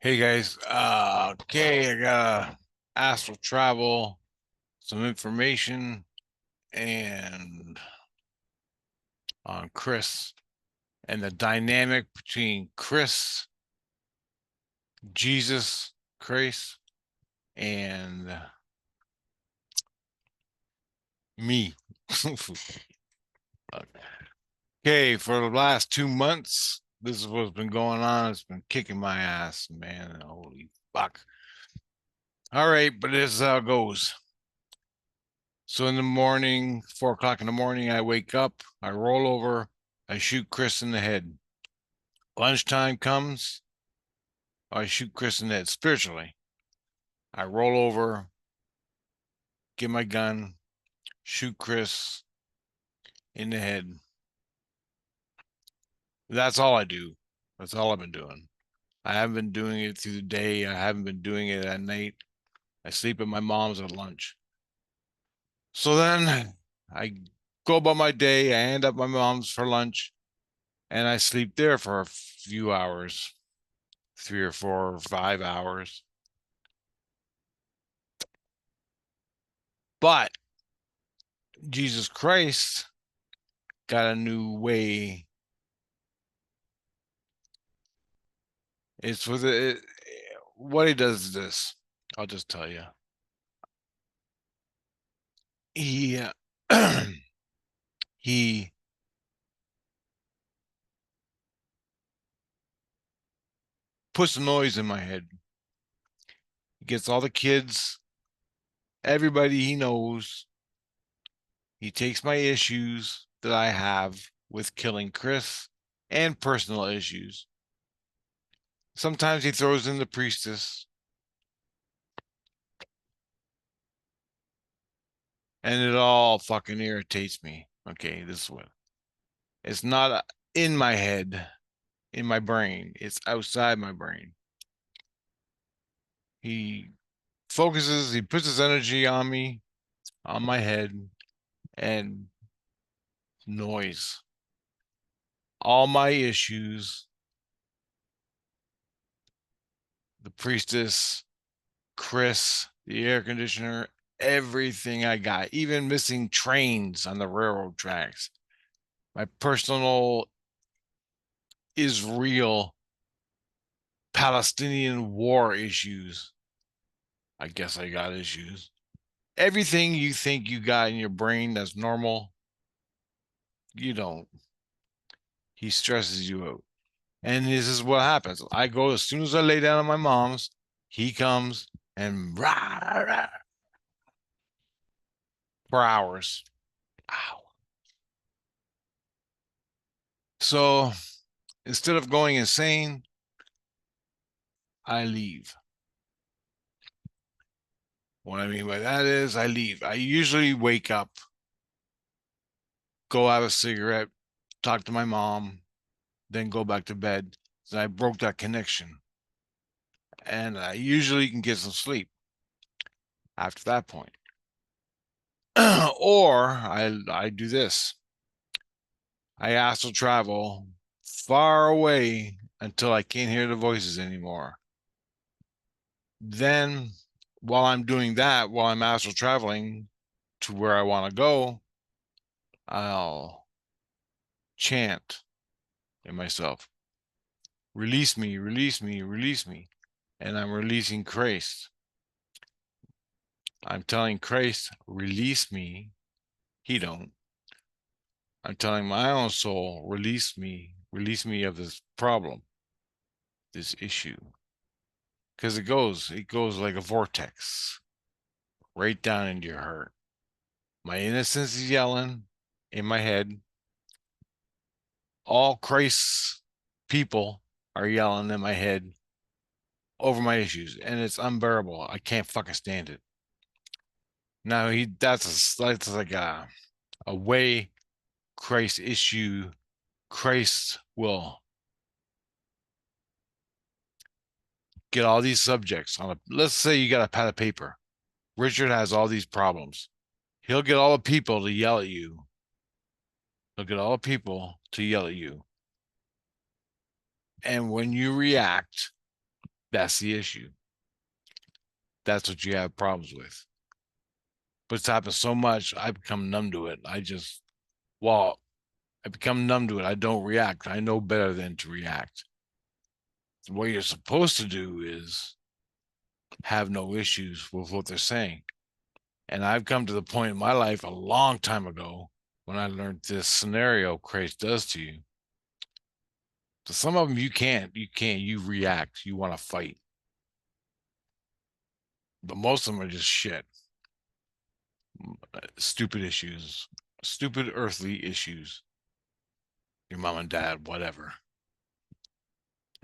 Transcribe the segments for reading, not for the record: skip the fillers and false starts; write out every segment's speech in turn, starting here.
Hey guys, okay, I got a astral travel, some information, and on Chris and the dynamic between Chris, Jesus Christ, and me. Okay, for the last 2 months, this is what's been going on. It's been kicking my ass, man. Holy fuck. All right, but this is how it goes. So in the morning, 4 o'clock in the morning, I wake up, I roll over, I shoot Chris in the head. Lunchtime comes, I shoot Chris in the head spiritually. I roll over, get my gun, shoot Chris in the head. That's all I do. That's all I've been doing. I haven't been doing it through the day. I haven't been doing it at night. I sleep at my mom's at lunch. So then I go about my day. I end up at my mom's for lunch and I sleep there for a few hours, 3 or 4 or 5 hours. But Jesus Christ got a new way. It's with it. What he does is this. I'll just tell you. He he puts a noise in my head. He gets all the kids, everybody he knows. He takes my issues that I have with killing Chris and personal issues. Sometimes he throws in the priestess, and it all fucking irritates me. Okay, this is what it's not in my head, in my brain. It's outside my brain. He focuses, he puts his energy on me, on my head, and noise. All my issues, the priestess, Chris, the air conditioner, everything I got, even missing trains on the railroad tracks. My personal Israel Palestinian war issues. I guess I got issues. Everything you think you got in your brain that's normal, you don't. He stresses you out. And this is what happens. I go as soon as I lay down on my mom's, he comes and rah, rah, for hours. Ow. So instead of going insane, I leave. What I mean by that is I leave. I usually wake up, go have a cigarette, talk to my mom, then go back to bed. So I broke that connection. And I usually can get some sleep after that point. Or I do this. I astral travel far away until I can't hear the voices anymore. Then, while I'm doing that, while I'm astral traveling to where I want to go, I'll chant in myself, release me, release me, release me. And I'm releasing Christ. I'm telling Christ, release me. He don't. I'm telling my own soul, release me of this problem, this issue. Because it goes like a vortex right down into your heart. My innocence is yelling in my head. All Christ's people are yelling in my head over my issues, and it's unbearable. I can't fucking stand it. Now that's like a way Christ issue. Christ will get all these subjects on a. Let's say you got a pad of paper. Richard has all these problems. He'll get all the people to yell at you. He'll get all the people to yell at you. And when you react, That's the issue. That's what you have problems with. But it's happened so much, I become numb to it. Well, I become numb to it. I don't react. I know better than to react. What you're supposed to do is have no issues with what they're saying. And I've come to the point in my life a long time ago when I learned this scenario Christ does to you. So some of them you can't, you react, you want to fight. But most of them are just shit. Stupid issues, stupid earthly issues. Your mom and dad, whatever.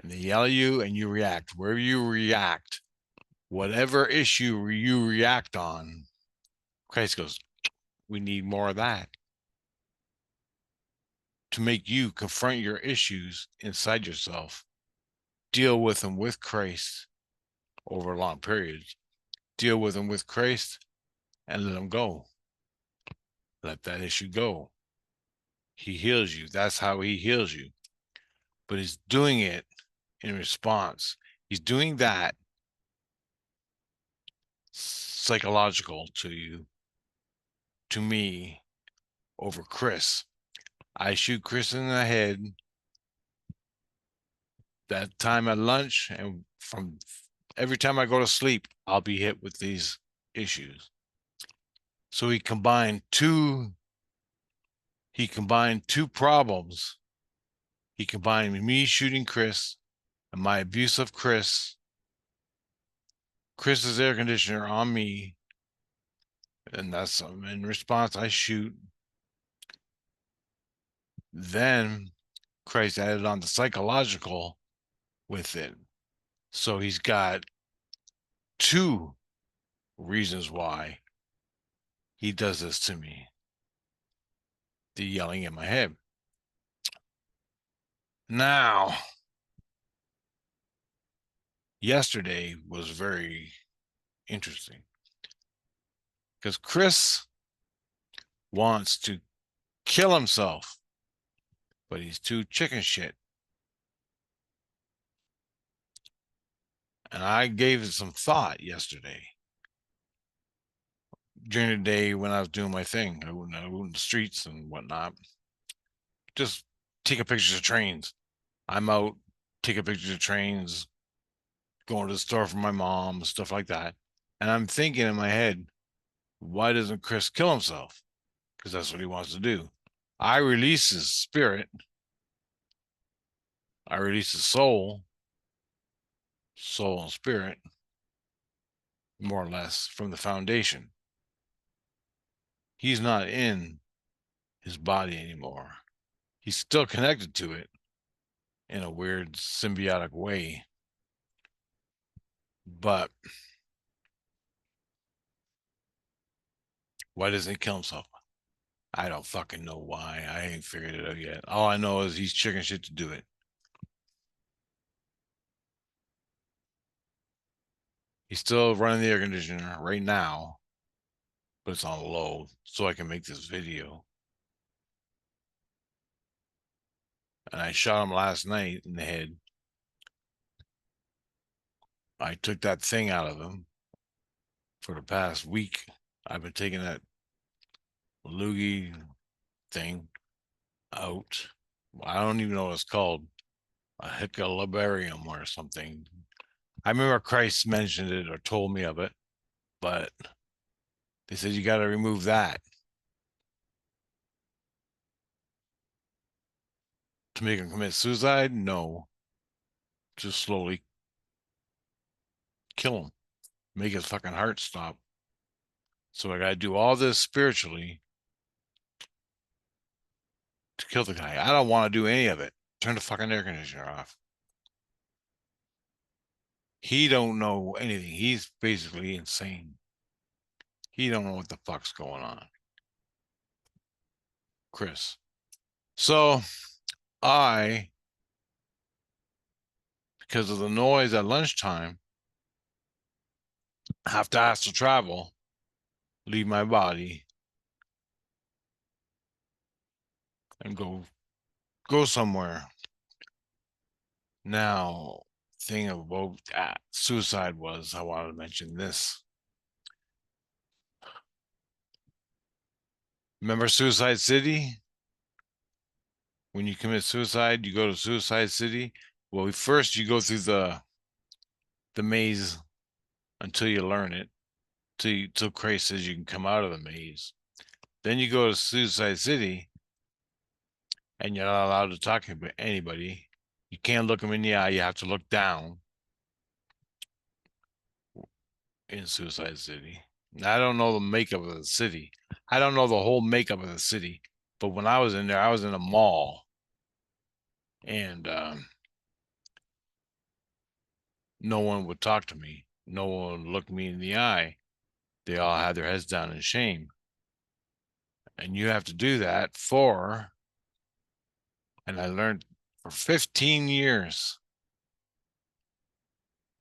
And they yell at you and you react. Wherever you react, whatever issue you react on, Christ goes, we need more of that to make you confront your issues inside yourself, deal with them with Christ over long periods, deal with them with Christ and let them go. Let that issue go. He heals you. That's how he heals you. But he's doing it in response. He's doing that psychological to you, to me, over Chris. I shoot Chris in the head that time at lunch, and from every time I go to sleep, I'll be hit with these issues. So he combined two problems. He combined me shooting Chris and my abuse of Chris's air conditioner on me, and that's in response I shoot. Then Christ added on the psychological with it. So he's got two reasons why he does this to me. The yelling in my head. Now, yesterday was very interesting because Chris wants to kill himself, but he's too chicken shit. And I gave it some thought yesterday during the day when I was doing my thing. I went in the streets and whatnot. Just taking pictures of trains. I'm out taking pictures of trains, going to the store for my mom, stuff like that. And I'm thinking in my head, why doesn't Chris kill himself? Because that's what he wants to do. I release his spirit. I release his soul and spirit, more or less, from the foundation. He's not in his body anymore. He's still connected to it in a weird symbiotic way. But why doesn't he kill himself? I don't fucking know why. I ain't figured it out yet. All I know is he's chicken shit to do it. He's still running the air conditioner right now, but it's on low so I can make this video. And I shot him last night in the head. I took that thing out of him for the past week. I've been taking that loogie thing out. I don't even know what it's called. A Hickleberrium or something. I remember Christ mentioned it or told me of it, but they said you got to remove that to make him commit suicide. No, just slowly kill him, make his fucking heart stop. So I got to do all this spiritually to kill the guy. I don't want to do any of it. Turn the fucking air conditioner off. He don't know anything. He's basically insane. He don't know what the fuck's going on. Chris. So I, because of the noise at lunchtime, have to astral travel, leave my body, and go somewhere. Now, thing about suicide was, I wanted to mention this. Remember Suicide City? When you commit suicide, you go to Suicide City. Well, first you go through the maze until you learn it, till Christ says you can come out of the maze. Then you go to Suicide City, and you're not allowed to talk to anybody. You can't look them in the eye. You have to look down in Suicide City. Now, I don't know the makeup of the city. I don't know the whole makeup of the city. But when I was in there, I was in a mall, and no one would talk to me. No one would look me in the eye. They all had their heads down in shame. And you have to do that and I learned for 15 years,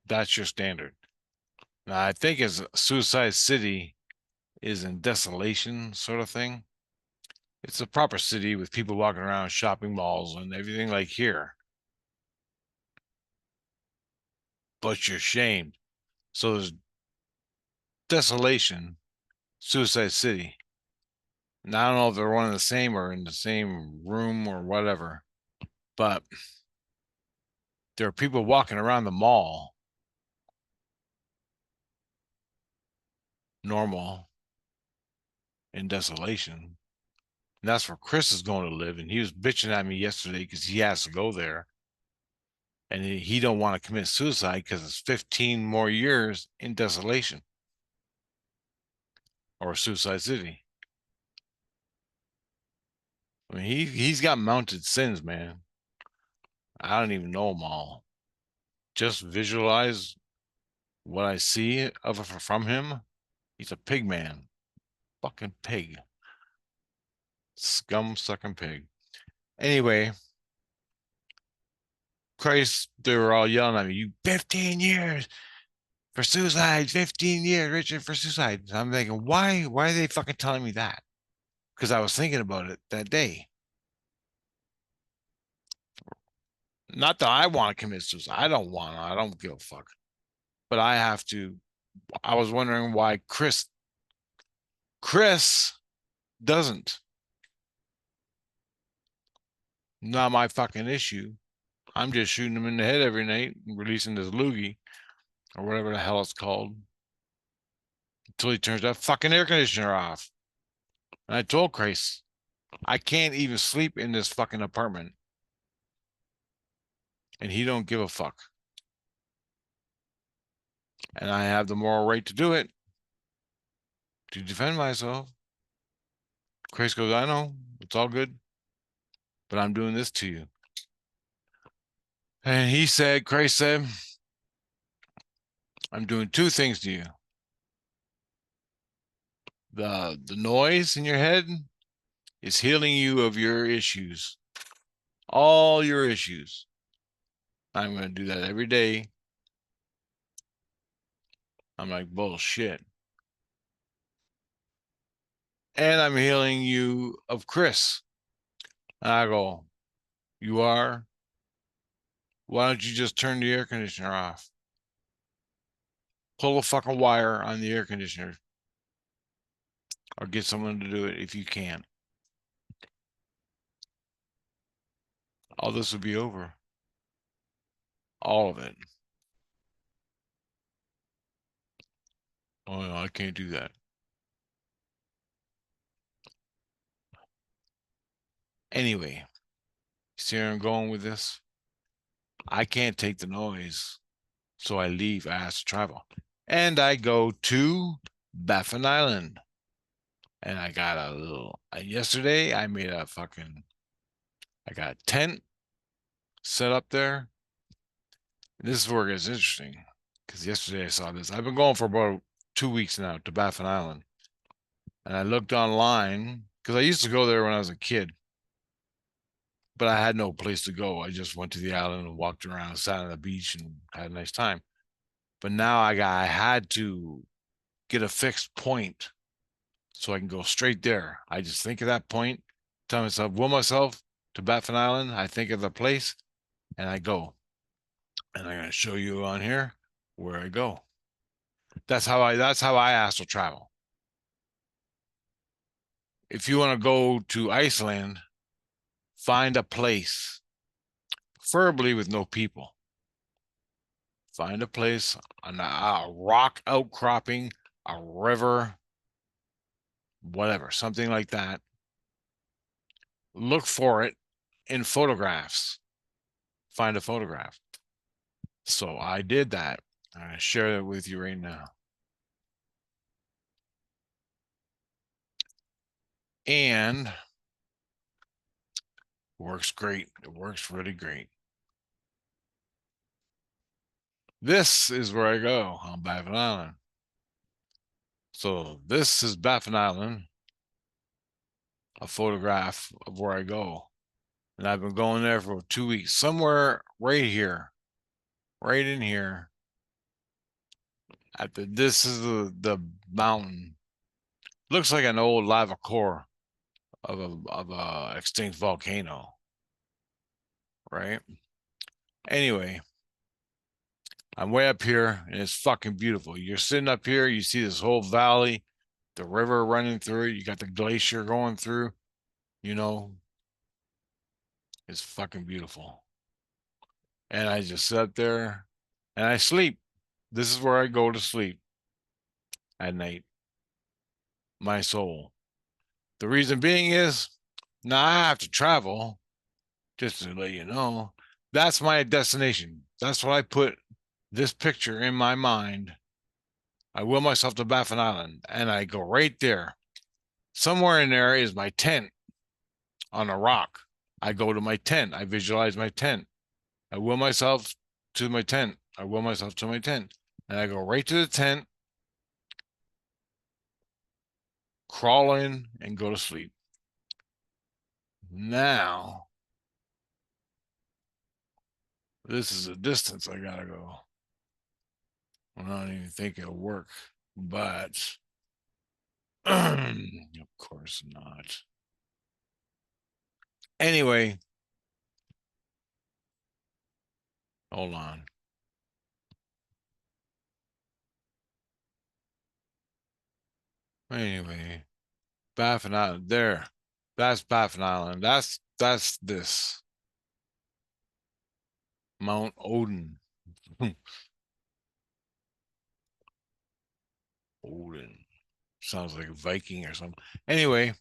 that's your standard. Now, I think as Suicide City is in Desolation sort of thing, it's a proper city with people walking around, shopping malls, and everything like here. But you're shamed. So there's Desolation, Suicide City. Now, I don't know if they're one and the same or in the same room or whatever, but there are people walking around the mall normal in Desolation. And that's where Chris is going to live. And he was bitching at me yesterday because he has to go there. And he don't want to commit suicide because it's 15 more years in Desolation or Suicide City. I mean, he's got mounted sins, man. I don't even know them all. Just visualize what I see from him. He's a pig man. Fucking pig. Scum sucking pig. Anyway, Christ, they were all yelling at me, you 15 years for suicide, 15 years, Richard, for suicide. And I'm thinking, why are they fucking telling me that? Because I was thinking about it that day. Not that I want to commit suicide. I don't give a fuck. But I have to. I was wondering why Chris doesn't. Not my fucking issue. I'm just shooting him in the head every night and releasing this loogie or whatever the hell it's called until he turns that fucking air conditioner off. And I told Chris, I can't even sleep in this fucking apartment. And he don't give a fuck. And I have the moral right to do it, to defend myself. Chris goes, I know, it's all good, but I'm doing this to you. And Chris said, I'm doing two things to you. The noise in your head is healing you of your issues, all your issues. I'm going to do that every day. I'm like, bullshit. And I'm healing you of Chris. And I go, you are? Why don't you just turn the air conditioner off? Pull a fucking wire on the air conditioner or get someone to do it if you can. All this would be over. All of it. Oh, no, I can't do that. Anyway, see where I'm going with this? I can't take the noise. So I leave. I ask to travel. And I go to Baffin Island. And I got a little, yesterday I made a fucking, I got a tent set up there. This is where it gets interesting. Because yesterday I saw this. I've been going for about 2 weeks now to Baffin Island. And I looked online because I used to go there when I was a kid. But I had no place to go. I just went to the island and walked around, sat on the beach, and had a nice time. But now I had to get a fixed point so I can go straight there. I just think of that point, tell myself, will myself to Baffin Island. I think of the place, and I go. And I'm going to show you on here where I go. That's how I astral travel. If you want to go to Iceland, find a place, preferably with no people. Find a place on a rock outcropping, a river, whatever, something like that. Look for it in photographs. Find a photograph. So I did that. I'm going to share it with you right now. And works great. It works really great. This is where I go on Baffin Island. So this is Baffin Island, a photograph of where I go. And I've been going there for 2 weeks, somewhere right here, right in here. This is the mountain. Looks like an old lava core of a extinct volcano, right? Anyway, I'm way up here and it's fucking beautiful. You're sitting up here, you see this whole valley, the river running through it, you got the glacier going through, you know, it's fucking beautiful. And I just sit up there and I sleep. This is where I go to sleep at night. My soul. The reason being is now I have to travel, just to let you know. That's my destination. That's what I put this picture in my mind. I will myself to Baffin Island and I go right there. Somewhere in there is my tent on a rock. I go to my tent. I visualize my tent. I will myself to my tent. I will myself to my tent. And I go right to the tent, crawl in, and go to sleep. Now, this is a distance I gotta go. I don't even think it'll work, but of course not. Anyway, hold on. Anyway, Baffin Island there. That's Baffin Island. That's this Mount Odin. Odin sounds like a Viking or something. Anyway,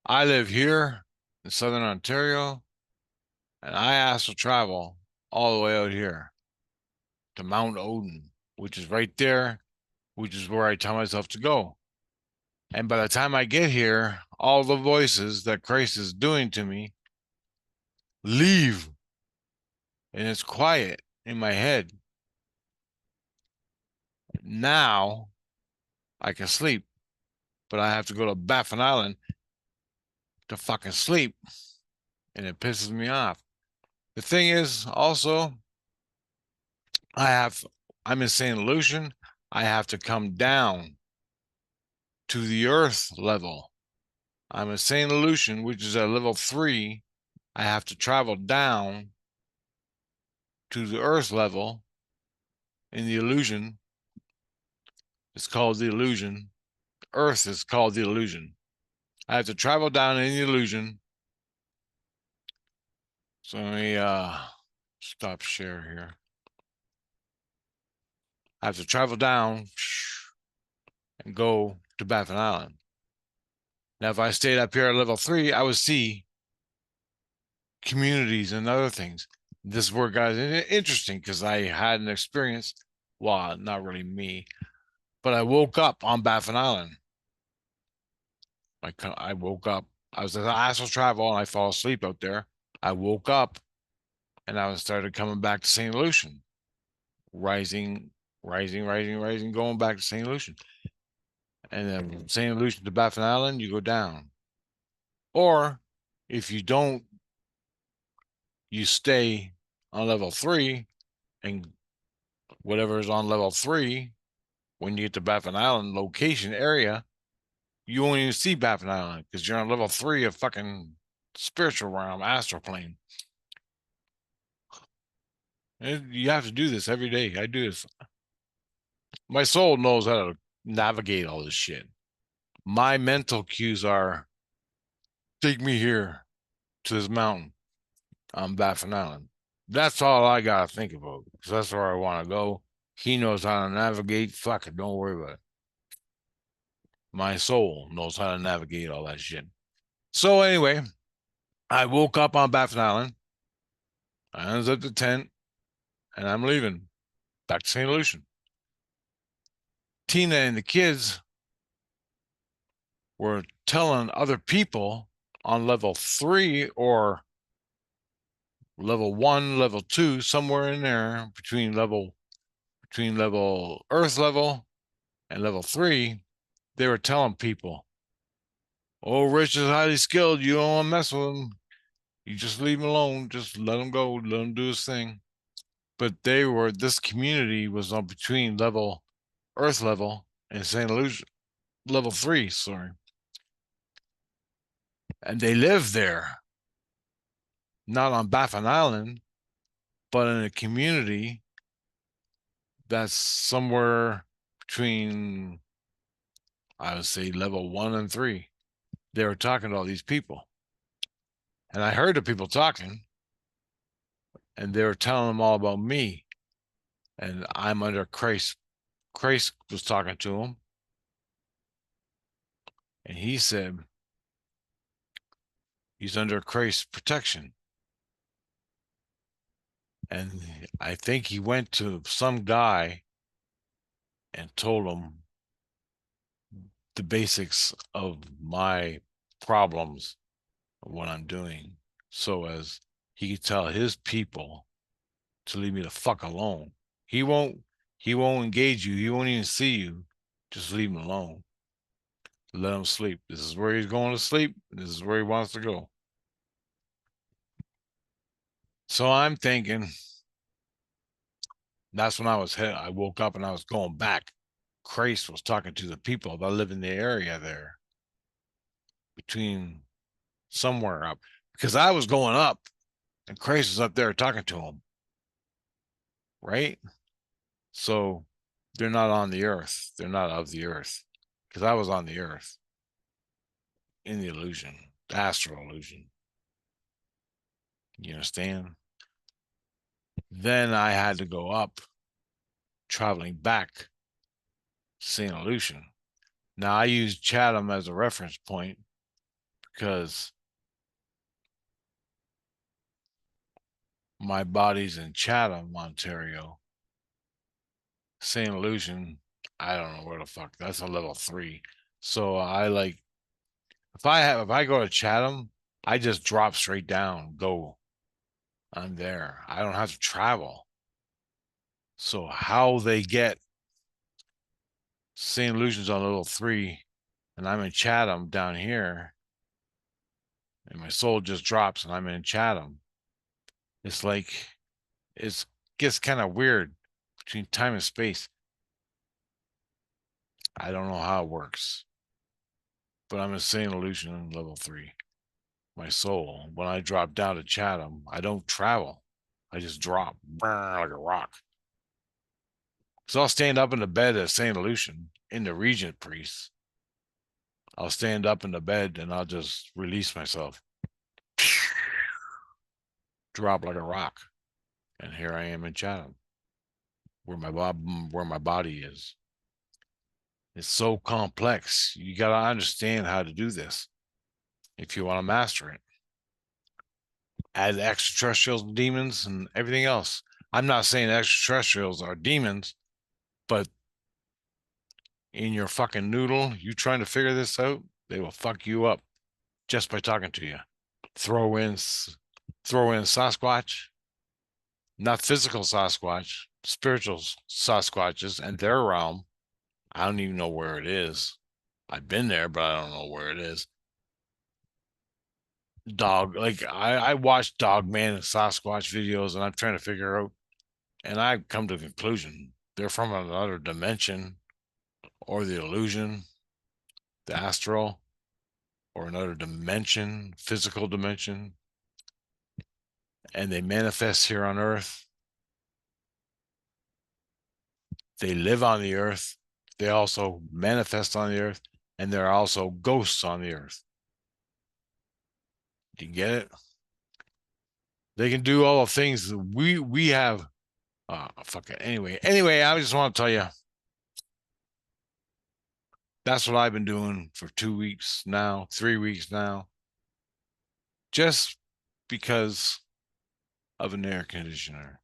I live here in Southern Ontario, and I astral travel all the way out here to Mount Odin, which is right there, which is where I tell myself to go. And by the time I get here, all the voices that Christ is doing to me leave, and it's quiet in my head. Now I can sleep, but I have to go to Baffin Island to fucking sleep, and it pisses me off. The thing is, also, I'm in St. Lucian. I have to come down to the earth level. I'm in St. Lucian, which is at level 3. I have to travel down to the earth level in the illusion. It's called the illusion. Earth is called the illusion. I have to travel down in the illusion. So let me stop share here. I have to travel down and go to Baffin Island. Now, if I stayed up here at level 3, I would see communities and other things. This is where it got interesting because I had an experience. Well, not really me, but I woke up on Baffin Island. I woke up. I was at astral travel and I fall asleep out there. I woke up and I started coming back to St. Lucian, rising, going back to St. Lucian. And then St. Lucian to Baffin Island, you go down. Or if you don't, you stay on level 3 and whatever is on level 3, when you get to Baffin Island location area, you won't even see Baffin Island because you're on level 3 of fucking spiritual realm, astral plane. And you have to do this every day. I do this. My soul knows how to navigate all this shit. My mental cues are take me here to this mountain on Baffin Island. That's all I gotta think about. Because that's where I want to go. He knows how to navigate. Fuck it, don't worry about it. My soul knows how to navigate all that shit. So anyway, I woke up on Baffin Island. I unzipped the tent, and I'm leaving back to St. Lucian. Tina and the kids were telling other people on level 3 or level 1, level 2, somewhere in there between level Earth level and level 3, they were telling people, "Oh, Rich is highly skilled. You don't want to mess with him. You just leave him alone. Just let him go. Let him do his thing." But this community was on between level Earth level and St. Lucia level 3, sorry. And they live there, not on Baffin Island, but in a community that's somewhere between, I would say, level 1 and 3. They were talking to all these people. And I heard the people talking, and they were telling them all about me. And I'm under Christ. Christ was talking to him, and he said he's under Christ's protection. And I think he went to some guy and told him the basics of my problems, what I'm doing, so as he could tell his people to leave me the fuck alone. He won't engage you. He won't even see you. Just leave him alone. Let him sleep. This is where he's going to sleep. This is where he wants to go. So I'm thinking that's when I woke up and I was going back. Christ was talking to the people that live in the area there between somewhere up, because I was going up and Christ was up there talking to him, right? So they're not on the earth. They're not of the earth, because I was on the earth in the illusion, the astral illusion. You understand? Then I had to go up, traveling back St. Lucian. Now I use Chatham as a reference point because my body's in Chatham, Ontario. St. Lucian, I don't know where the fuck. That's a level 3. So I like if I go to Chatham, I just drop straight down, go. I'm there. I don't have to travel. So how they get St. Lucian's on level 3 and I'm in Chatham down here and my soul just drops and I'm in Chatham. It's like it gets kind of weird between time and space. I don't know how it works, but I'm in St. Lucian level 3. My soul, when I drop down to Chatham, I don't travel. I just drop like a rock. So I'll stand up in the bed at St. Lucian in the Regent Priest. I'll stand up in the bed and I'll just release myself. Drop like a rock. And here I am in Chatham, where my body is. It's so complex. You got to understand how to do this if you want to master it. Add extraterrestrials, demons, and everything else. I'm not saying extraterrestrials are demons, but in your fucking noodle, you trying to figure this out, they will fuck you up just by talking to you. Throw in Sasquatch, not physical Sasquatch, spiritual Sasquatches and their realm. I don't even know where it is. I've been there, but I don't know where it is. Dog, like I watch Dog Man and Sasquatch videos, and I'm trying to figure out, and I come to the conclusion they're from another dimension, or the illusion, the astral, or another dimension, physical dimension, and they manifest here on Earth. They live on the earth. They also manifest on the earth, and there are also ghosts on the earth. Do you get it? They can do all the things that we have. Fuck it. Anyway, I just want to tell you that's what I've been doing for 2 weeks now, 3 weeks now, just because of an air conditioner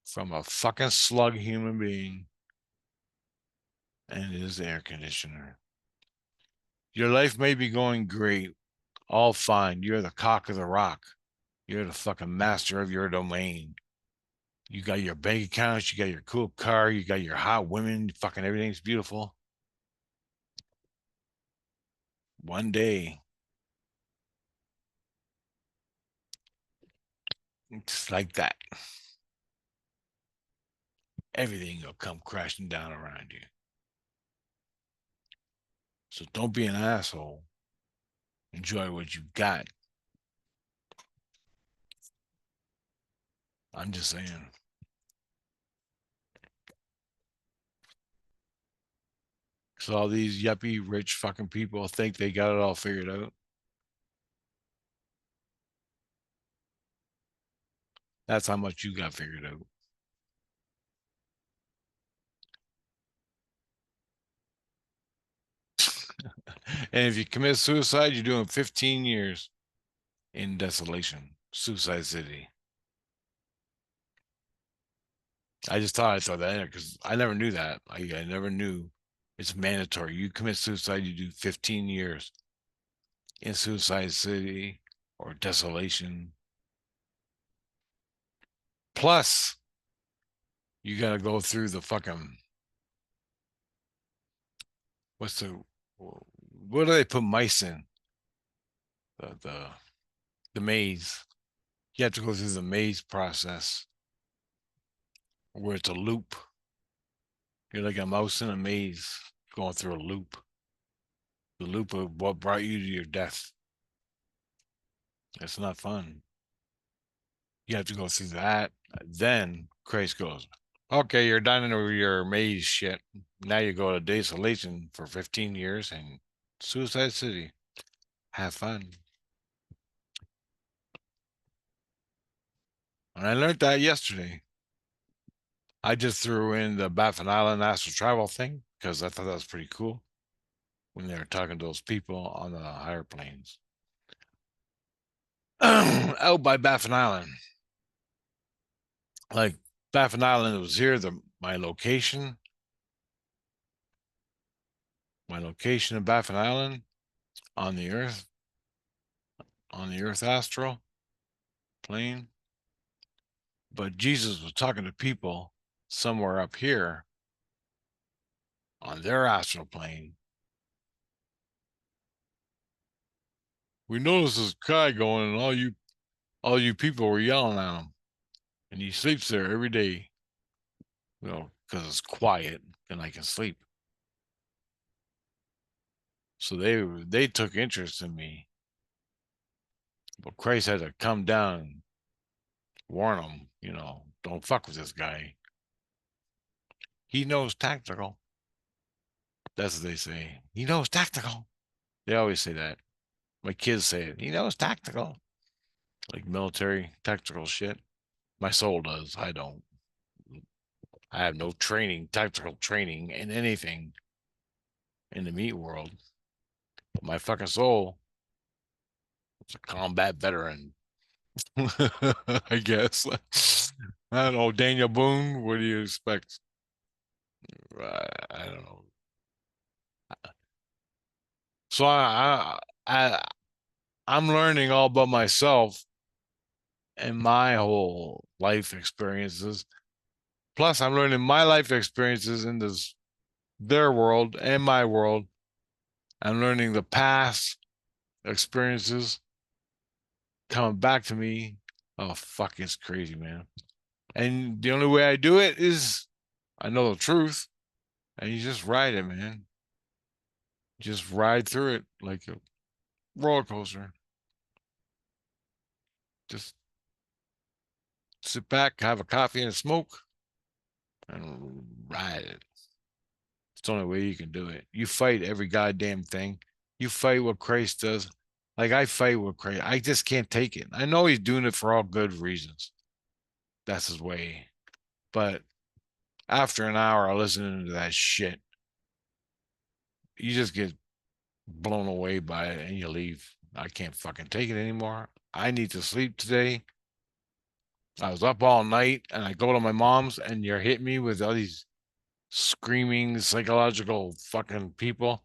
from a fucking slug human being and his air conditioner. Your life may be going great, all fine. You're the cock of the rock. You're the fucking master of your domain. You got your bank accounts, you got your cool car, you got your hot women, fucking everything's beautiful. One day, it's like that. Everything will come crashing down around you. So don't be an asshole. Enjoy what you got. I'm just saying. So all these yuppie rich fucking people think they got it all figured out. That's how much you got figured out. And if you commit suicide, you're doing 15 years in Desolation, Suicide City. I just thought I'd throw that in there because I never knew that. I never knew it's mandatory. You commit suicide, you do 15 years in Suicide City or Desolation. Plus, you got to go through the fucking what's the what do they put mice in the maze? You have to go through the maze process where it's a loop. You're like a mouse in a maze going through a loop. The loop of what brought you to your death. It's not fun. You have to go through that. Then Christ goes, okay, you're done with your maze shit. Now you go to Desolation for 15 years and Suicide City. Have fun. And I learned that yesterday. I just threw in the Baffin Island Astral Travel thing because I thought that was pretty cool when they were talking to those people on the higher planes. Out by Baffin Island. Like Baffin Island was here, my location. My location in Baffin Island on the Earth, astral plane. But Jesus was talking to people somewhere up here on their astral plane. We noticed this guy going, and all you people were yelling at him, and he sleeps there every day, because it's quiet and I can sleep. So they took interest in me, but Christ had to come down and warn them, don't fuck with this guy. He knows tactical. That's what they say. He knows tactical. They always say that. My kids say it. He knows tactical, like military tactical shit. My soul does. I don't. I have no tactical training in anything in the meat world. But my fucking soul is a combat veteran. I guess. I don't know. Daniel Boone, what do you expect? I don't know. So I'm learning all about myself and my whole life experiences. Plus, I'm learning my life experiences in their world and my world. I'm learning the past experiences coming back to me. Oh fuck, it's crazy, man. And the only way I do it is I know the truth, and you just ride it, man. Just ride through it like a roller coaster. Just sit back, have a coffee and a smoke, and ride it. It's the only way you can do it. You fight every goddamn thing. You fight what Christ does. Like I fight with Christ. I just can't take it. I know he's doing it for all good reasons. That's his way. But after an hour of listening to that shit, you just get blown away by it and you leave. I can't fucking take it anymore. I need to sleep today. I was up all night and I go to my mom's and you're hitting me with all these screaming psychological fucking people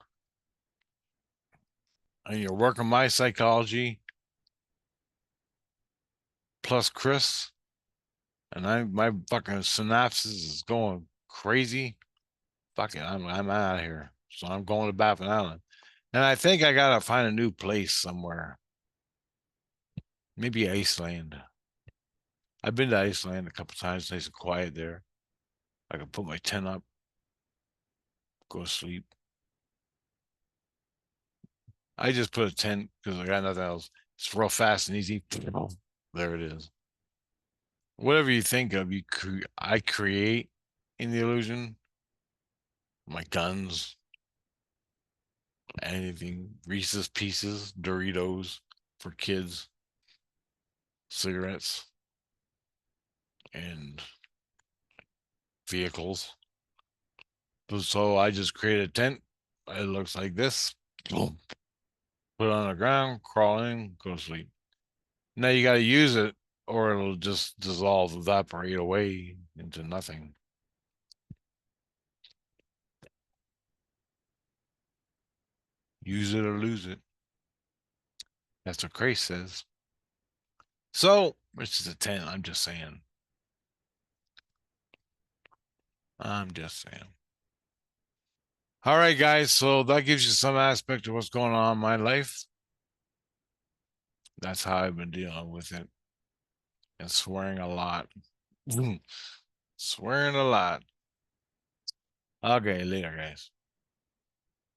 and you're working my psychology plus Chris and my fucking synapses is going crazy. Fucking I'm out of here. So I'm going to Baffin Island. And I think I gotta find a new place somewhere. Maybe Iceland. I've been to Iceland a couple times, nice and quiet there. I can put my tent up, go to sleep. I just put a tent because I got nothing else. It's real fast and easy. There it is. Whatever you think of, I create in the illusion. My guns, anything, Reese's Pieces, Doritos for kids, cigarettes, and vehicles. So I just create a tent. It looks like this. Boom. Put it on the ground, crawl in, go to sleep. Now you got to use it or it'll just dissolve, evaporate away into nothing. Use it or lose it. That's what Crace says. So, which is a 10. I'm just saying. I'm just saying. All right, guys. So that gives you some aspect of what's going on in my life. That's how I've been dealing with it and swearing a lot. Swearing a lot. Okay, later, guys.